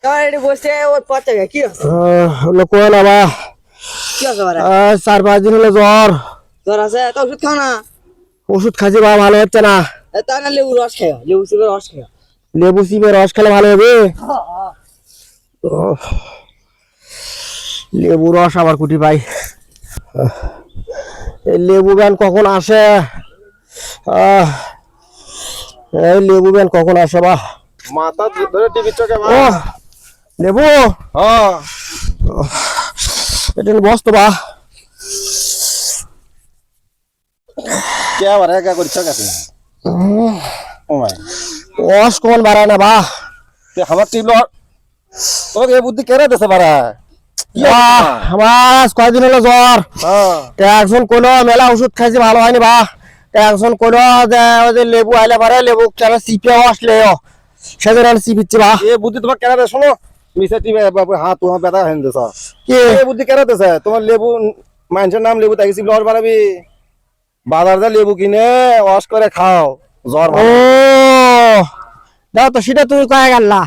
এটি বসে ওর পচা গে কি আছে কোন বাবা কি আছে বারে 4-5 দিন হলো জ্বর জ্বর আছে তো ওষুধ খাও না ওষুধ খাচ্ছি বাবা ভালো হচ্ছে না তা না লেবু রস খাও লেবু চিপের রস খাও লেবু চিপের রস খেলে ভালো হবে লেবু রস আবার কুটি পাই এই লেবু ব্যান কখন আসে এই লেবু ব্যান কখন আসে বা মাথা ধরে টিভি চোখে ও লেবু হ্যাঁ এটা বস তো বা কে আবার একা করে চোখে ও ভাই রস কোন বাড়ায় না বা তে আমার টিভি তোকে এই বুদ্ধি কেড়ে দিতে পারে আমার কয়দিন হলো জ্বর হ্যাঁ একজন কইলো মেলা ওষুধ খাইছি ভালো হয়নি বা একজন কইলো যে ওই যে লেবু আইলে পারে লেবু কেন চিপে আসলে সেদিন আমি চিপিচ্ছি বা এই বুদ্ধি তোমার কেড়ে দেয় শোনো মিশে টিভি হাত তোমার ব্যথা হয়ে দিছ কি এই বুদ্ধি কেড়ে দিছে তোমার লেবু মানুষের নাম লেবু তাকে চিপলে আর পারবি বাজার যা লেবু কিনে ওয়াশ করে খাও জ্বর ও দাও তো সেটা তুমি কয়ে গেলা